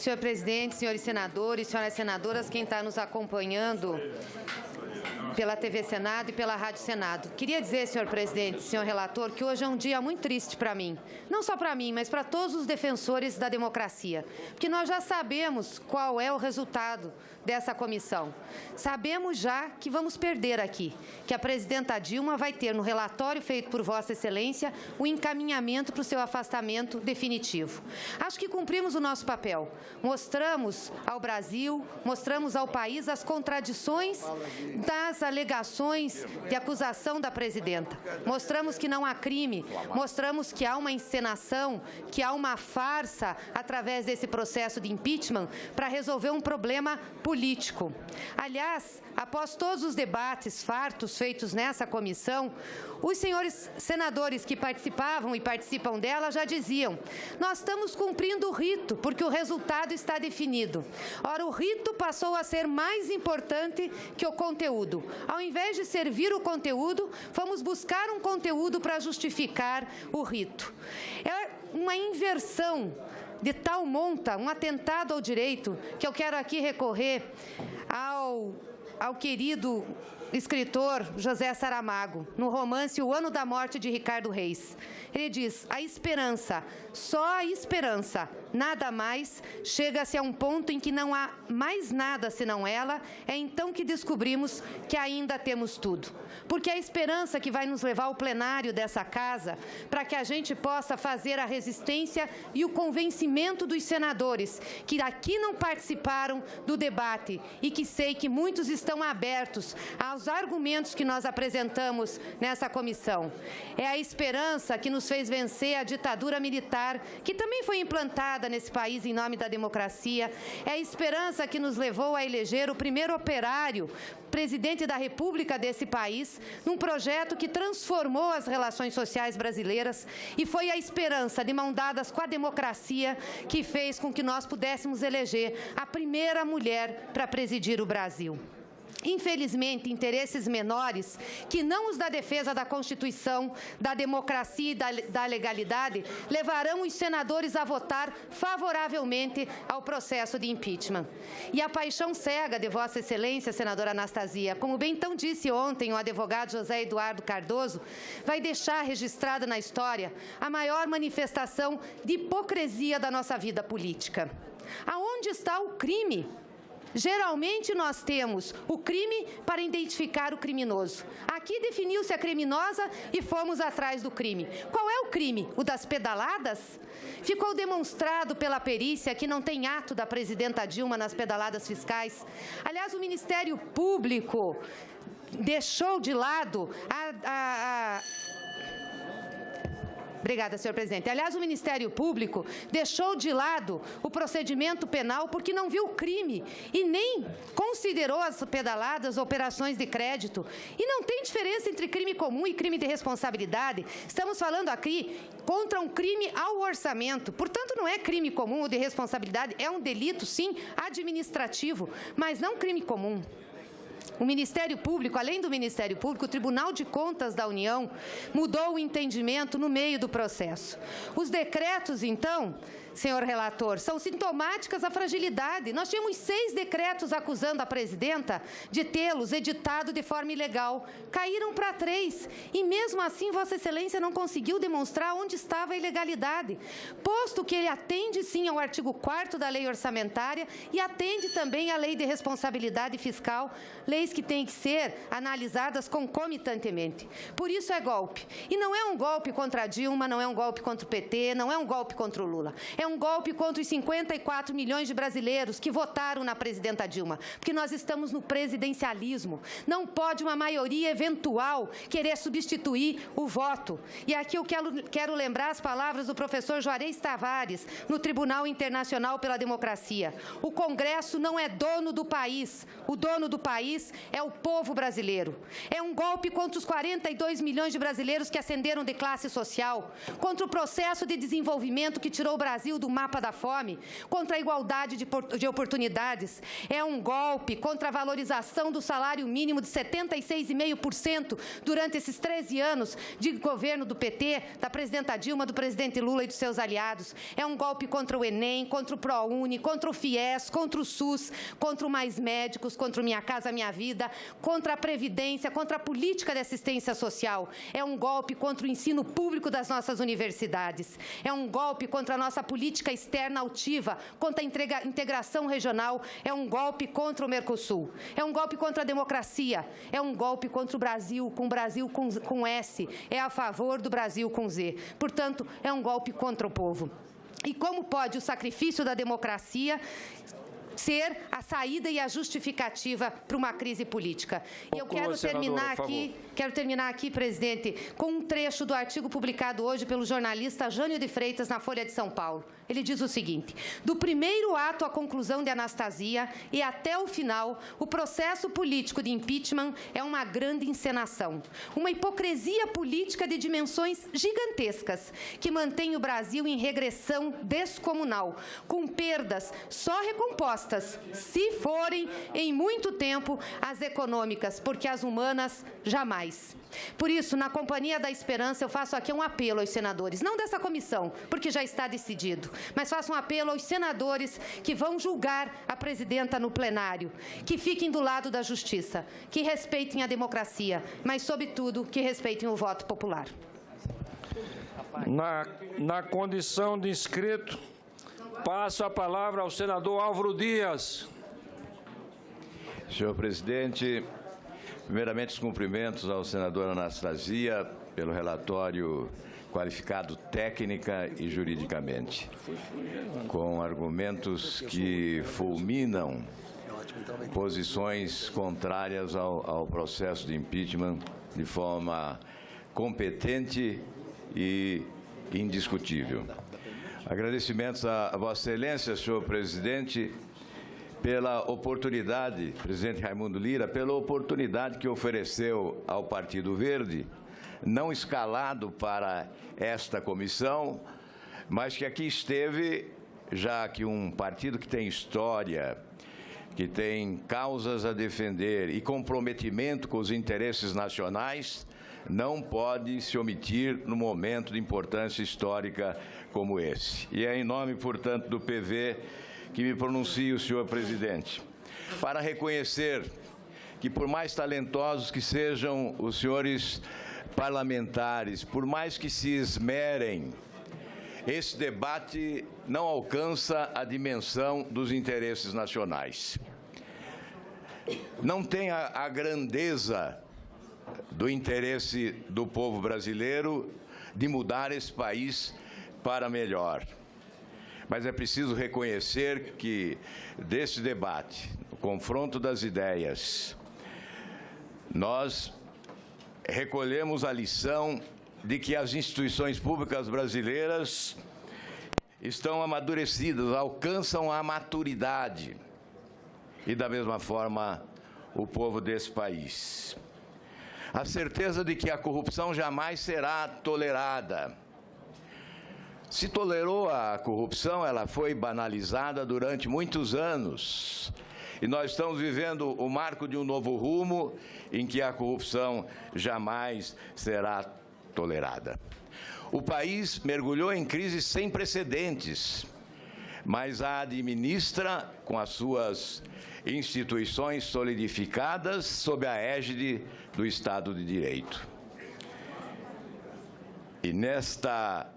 Senhor presidente, senhores senadores, senhoras senadoras, quem está nos acompanhando pela TV Senado e pela Rádio Senado. Queria dizer, senhor presidente, senhor relator, que hoje é um dia muito triste para mim. Não só para mim, mas para todos os defensores da democracia. Porque nós já sabemos qual é o resultado dessa comissão. Sabemos já que vamos perder aqui, que a presidenta Dilma vai ter no relatório feito por Vossa Excelência o encaminhamento para o seu afastamento definitivo. Acho que cumprimos o nosso papel. Mostramos ao Brasil, mostramos ao país as contradições das alegações de acusação da presidenta. Mostramos que não há crime, mostramos que há uma encenação, que há uma farsa através desse processo de impeachment para resolver um problema político. Aliás, após todos os debates fartos feitos nessa comissão, os senhores senadores que participavam e participam dela já diziam: nós estamos cumprindo o rito, porque o resultado está definido. Ora, o rito passou a ser mais importante que o conteúdo. Ao invés de servir o conteúdo, fomos buscar um conteúdo para justificar o rito. É uma inversão de tal monta, um atentado ao direito, que eu quero aqui recorrer ao querido escritor José Saramago, no romance O Ano da Morte de Ricardo Reis. Ele diz: a esperança, só a esperança, nada mais, chega-se a um ponto em que não há mais nada senão ela, é então que descobrimos que ainda temos tudo. Porque é a esperança que vai nos levar ao plenário dessa casa, para que a gente possa fazer a resistência e o convencimento dos senadores que aqui não participaram do debate e que sei que muitos estão abertos aos argumentos que nós apresentamos nessa comissão. É a esperança que nos fez vencer a ditadura militar, que também foi implantada nesse país em nome da democracia. É a esperança que nos levou a eleger o primeiro operário presidente da República desse país, num projeto que transformou as relações sociais brasileiras, e foi a esperança, de mão dadas com a democracia, que fez com que nós pudéssemos eleger a primeira mulher para presidir o Brasil. Infelizmente, interesses menores, que não os da defesa da Constituição, da democracia e da legalidade, levarão os senadores a votar favoravelmente ao processo de impeachment. E a paixão cega de Vossa Excelência, senadora Anastasia, como bem tão disse ontem o advogado José Eduardo Cardoso, vai deixar registrada na história a maior manifestação de hipocrisia da nossa vida política. Aonde está o crime? Geralmente nós temos o crime para identificar o criminoso. Aqui definiu-se a criminosa e fomos atrás do crime. Qual é o crime? O das pedaladas? Ficou demonstrado pela perícia que não tem ato da presidenta Dilma nas pedaladas fiscais. Aliás, o Ministério Público deixou de lado Obrigada, senhor presidente. Aliás, o Ministério Público deixou de lado o procedimento penal porque não viu o crime e nem considerou as pedaladas operações de crédito. E não tem diferença entre crime comum e crime de responsabilidade. Estamos falando aqui contra um crime ao orçamento. Portanto, não é crime comum ou de responsabilidade, é um delito, sim, administrativo, mas não crime comum. O Ministério Público, além do Ministério Público, o Tribunal de Contas da União mudou o entendimento no meio do processo. Os decretos, então, senhor relator, são sintomáticas da fragilidade. Nós tínhamos 6 decretos acusando a presidenta de tê-los editado de forma ilegal. Caíram para 3. E mesmo assim, Vossa Excelência não conseguiu demonstrar onde estava a ilegalidade, posto que ele atende, sim, ao artigo 4º da Lei Orçamentária e atende também à Lei de Responsabilidade Fiscal, leis que têm que ser analisadas concomitantemente. Por isso é golpe. E não é um golpe contra a Dilma, não é um golpe contra o PT, não é um golpe contra o Lula. É um golpe contra os 54 milhões de brasileiros que votaram na presidenta Dilma, porque nós estamos no presidencialismo. Não pode uma maioria eventual querer substituir o voto. E aqui eu quero lembrar as palavras do professor Juarez Tavares, no Tribunal Internacional pela Democracia. O Congresso não é dono do país. O dono do país é o povo brasileiro. É um golpe contra os 42 milhões de brasileiros que ascenderam de classe social, contra o processo de desenvolvimento que tirou o Brasil Brasil do mapa da fome, contra a igualdade de oportunidades. É um golpe contra a valorização do salário mínimo de 76,5% durante esses 13 anos de governo do PT, da presidenta Dilma, do presidente Lula e dos seus aliados. É um golpe contra o Enem, contra o ProUni, contra o FIES, contra o SUS, contra o Mais Médicos, contra o Minha Casa Minha Vida, contra a Previdência, contra a política de assistência social. É um golpe contra o ensino público das nossas universidades. É um golpe contra a nossa política externa altiva, contra a integração regional. É um golpe contra o Mercosul. É um golpe contra a democracia. É um golpe contra o Brasil com S. É a favor do Brasil com Z. Portanto, é um golpe contra o povo. E como pode o sacrifício da democracia ser a saída e a justificativa para uma crise política? E eu quero terminar aqui, presidente, com um trecho do artigo publicado hoje pelo jornalista Jânio de Freitas na Folha de São Paulo. Ele diz o seguinte: do primeiro ato à conclusão de Anastasia e até o final, o processo político de impeachment é uma grande encenação, uma hipocrisia política de dimensões gigantescas, que mantém o Brasil em regressão descomunal, com perdas só recompostas, se forem, em muito tempo, as econômicas, porque as humanas, jamais. Por isso, na companhia da esperança, eu faço aqui um apelo aos senadores, não dessa comissão, porque já está decidido, mas faço um apelo aos senadores que vão julgar a presidenta no plenário, que fiquem do lado da justiça, que respeitem a democracia, mas, sobretudo, que respeitem o voto popular. Na condição de inscrito, passo a palavra ao senador Álvaro Dias. Senhor presidente, primeiramente os cumprimentos ao senador Anastasia pelo relatório qualificado técnica e juridicamente, com argumentos que fulminam posições contrárias ao processo de impeachment de forma competente e indiscutível. Agradecimentos a Vossa Excelência, senhor presidente, pela oportunidade, presidente Raimundo Lira, pela oportunidade que ofereceu ao Partido Verde, não escalado para esta comissão, mas que aqui esteve, já que um partido que tem história, que tem causas a defender e comprometimento com os interesses nacionais, não pode se omitir no momento de importância histórica como esse. E é em nome, portanto, do PV que me pronuncio, senhor presidente, para reconhecer que, por mais talentosos que sejam os senhores parlamentares, por mais que se esmerem, esse debate não alcança a dimensão dos interesses nacionais. Não tem a grandeza do interesse do povo brasileiro de mudar esse país para melhor. Mas é preciso reconhecer que, desse debate, o confronto das ideias, nós recolhemos a lição de que as instituições públicas brasileiras estão amadurecidas, alcançam a maturidade, e, da mesma forma, o povo desse país. A certeza de que a corrupção jamais será tolerada. Se tolerou a corrupção, ela foi banalizada durante muitos anos. E nós estamos vivendo o marco de um novo rumo em que a corrupção jamais será tolerada. O país mergulhou em crise sem precedentes, mas a administra com as suas instituições solidificadas sob a égide do Estado de Direito. E nesta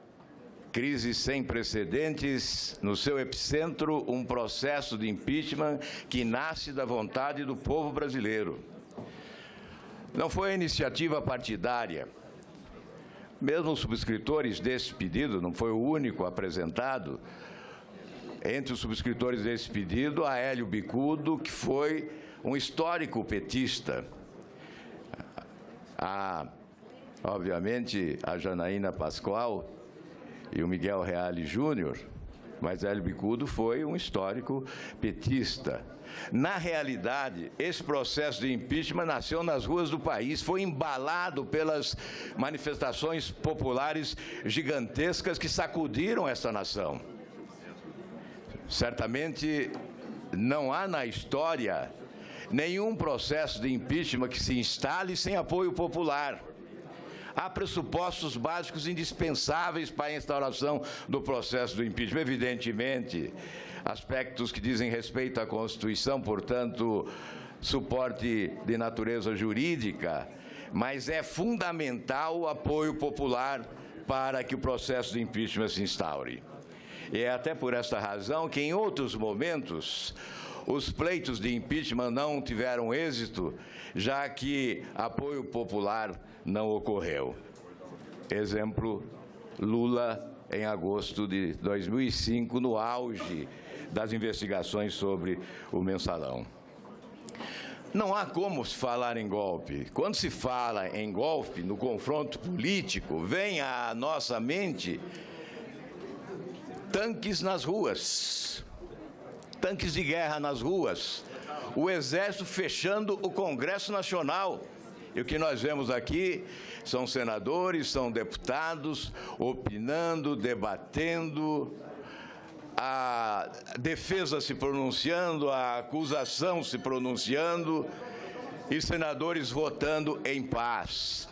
crise sem precedentes, no seu epicentro, um processo de impeachment que nasce da vontade do povo brasileiro. Não foi a iniciativa partidária. Mesmo os subscritores desse pedido, não foi o único apresentado, entre os subscritores desse pedido, a Hélio Bicudo, que foi um histórico petista. Obviamente, a Janaína Pascoal e o Miguel Reale Júnior, mas Hélio Bicudo foi um histórico petista. Na realidade, esse processo de impeachment nasceu nas ruas do país, foi embalado pelas manifestações populares gigantescas que sacudiram essa nação. Certamente não há na história nenhum processo de impeachment que se instale sem apoio popular. Há pressupostos básicos indispensáveis para a instauração do processo do impeachment. Evidentemente, aspectos que dizem respeito à Constituição, portanto, suporte de natureza jurídica, mas é fundamental o apoio popular para que o processo de impeachment se instaure. E é até por esta razão que, em outros momentos, os pleitos de impeachment não tiveram êxito, já que apoio popular não ocorreu. Exemplo, Lula, em agosto de 2005, no auge das investigações sobre o Mensalão. Não há como se falar em golpe. Quando se fala em golpe, no confronto político, vem à nossa mente tanques nas ruas, tanques de guerra nas ruas, o Exército fechando o Congresso Nacional. E o que nós vemos aqui são senadores, são deputados opinando, debatendo, a defesa se pronunciando, a acusação se pronunciando e senadores votando em paz,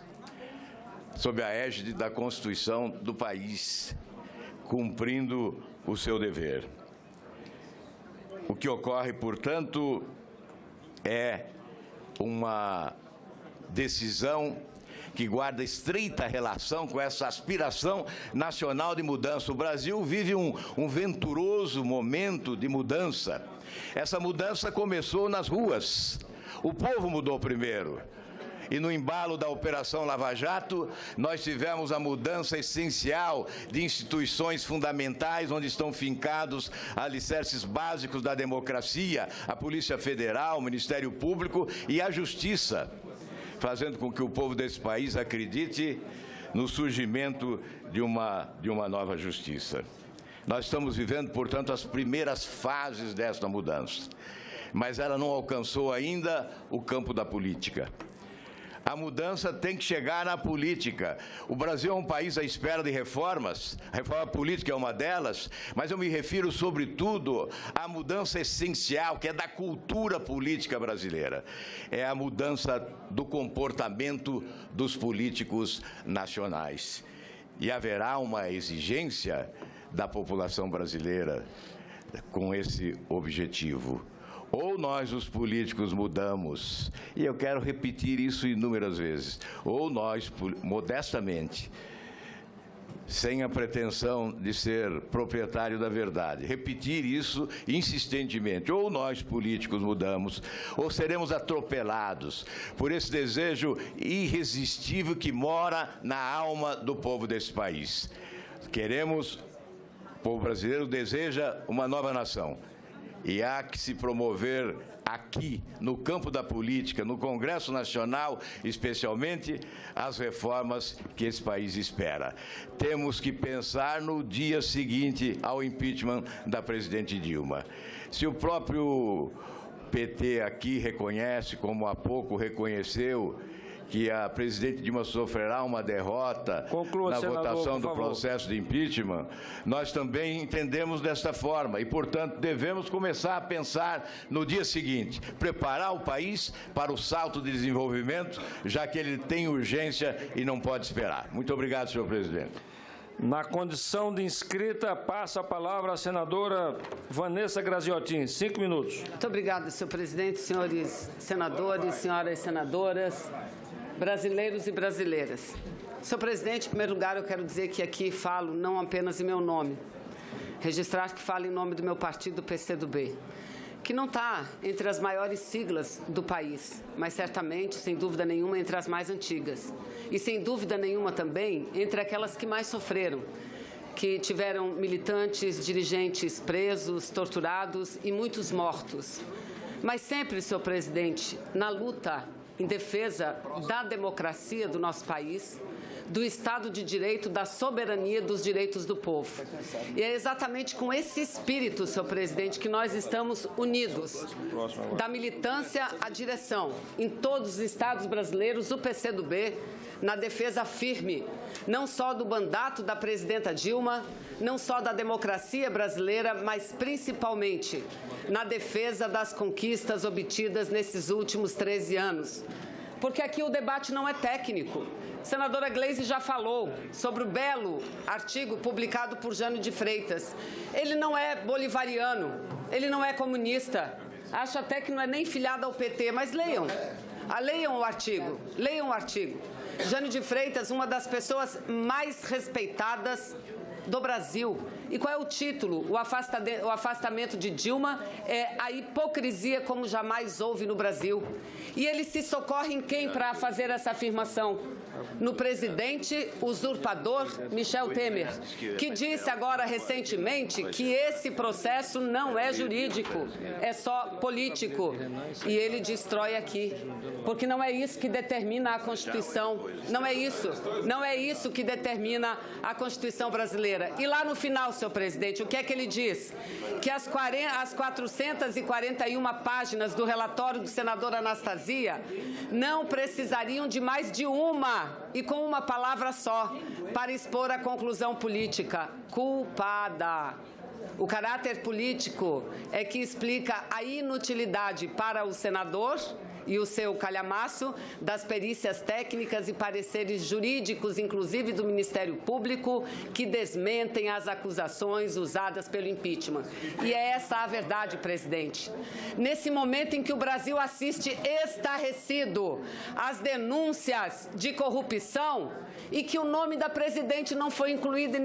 sob a égide da Constituição do país, cumprindo o seu dever. O que ocorre, portanto, é uma decisão que guarda estreita relação com essa aspiração nacional de mudança. O Brasil vive um venturoso momento de mudança. Essa mudança começou nas ruas. O povo mudou primeiro. E no embalo da Operação Lava Jato, nós tivemos a mudança essencial de instituições fundamentais, onde estão fincados alicerces básicos da democracia, a Polícia Federal, o Ministério Público e a Justiça, fazendo com que o povo desse país acredite no surgimento de uma nova justiça. Nós estamos vivendo, portanto, as primeiras fases desta mudança, mas ela não alcançou ainda o campo da política. A mudança tem que chegar na política. O Brasil é um país à espera de reformas, a reforma política é uma delas, mas eu me refiro, sobretudo, à mudança essencial, que é da cultura política brasileira. É a mudança do comportamento dos políticos nacionais. E haverá uma exigência da população brasileira com esse objetivo. Ou nós, os políticos, mudamos, e eu quero repetir isso inúmeras vezes, ou nós, modestamente, sem a pretensão de ser proprietário da verdade, repetir isso insistentemente, ou nós, políticos, mudamos, ou seremos atropelados por esse desejo irresistível que mora na alma do povo desse país. O povo brasileiro deseja uma nova nação. E há que se promover aqui, no campo da política, no Congresso Nacional, especialmente, as reformas que esse país espera. Temos que pensar no dia seguinte ao impeachment da presidente Dilma. Se o próprio PT aqui reconhece, como há pouco reconheceu, que a presidente Dilma sofrerá uma derrota na votação do processo de impeachment, nós também entendemos desta forma e, portanto, devemos começar a pensar no dia seguinte, preparar o país para o salto de desenvolvimento, já que ele tem urgência e não pode esperar. Muito obrigado, senhor presidente. Na condição de inscrita, passa a palavra à senadora Vanessa Graziotin. 5 minutos. Muito obrigada, senhor presidente, senhores senadores, senhoras senadoras, brasileiros e brasileiras. Senhor presidente, em primeiro lugar, eu quero dizer que aqui falo não apenas em meu nome, registrar que falo em nome do meu partido, do PCdoB, que não está entre as maiores siglas do país, mas certamente, sem dúvida nenhuma, entre as mais antigas. E, sem dúvida nenhuma, também entre aquelas que mais sofreram, que tiveram militantes, dirigentes presos, torturados e muitos mortos. Mas sempre, senhor presidente, na luta em defesa da democracia do nosso país, do Estado de Direito, da soberania dos direitos do povo. E é exatamente com esse espírito, senhor presidente, que nós estamos unidos, da militância à direção, em todos os estados brasileiros, o PCdoB, na defesa firme, não só do mandato da presidenta Dilma, não só da democracia brasileira, mas principalmente na defesa das conquistas obtidas nesses últimos 13 anos. Porque aqui o debate não é técnico. A senadora Gleisi já falou sobre o belo artigo publicado por Jânio de Freitas. Ele não é bolivariano, ele não é comunista, acho até que não é nem filiado ao PT, mas leiam. Leiam o artigo, leiam o artigo. Jânio de Freitas, uma das pessoas mais respeitadas do Brasil. E qual é o título? O afastamento de Dilma é a hipocrisia como jamais houve no Brasil. E ele se socorre em quem para fazer essa afirmação? No presidente usurpador Michel Temer, que disse agora recentemente que esse processo não é jurídico, é só político. E ele destrói aqui, porque não é isso que determina a Constituição, não é isso que determina a Constituição brasileira. E lá no final, senhor presidente, o que é que ele diz? Que as 441 páginas do relatório do senador Anastasia não precisariam de mais de uma, e com uma palavra só, para expor a conclusão política: culpada. O caráter político é que explica a inutilidade para o senador e o seu calhamaço das perícias técnicas e pareceres jurídicos, inclusive do Ministério Público, que desmentem as acusações usadas pelo impeachment. E é essa a verdade, presidente. Nesse momento em que o Brasil assiste estarrecido às denúncias de corrupção e que o nome da presidente não foi incluído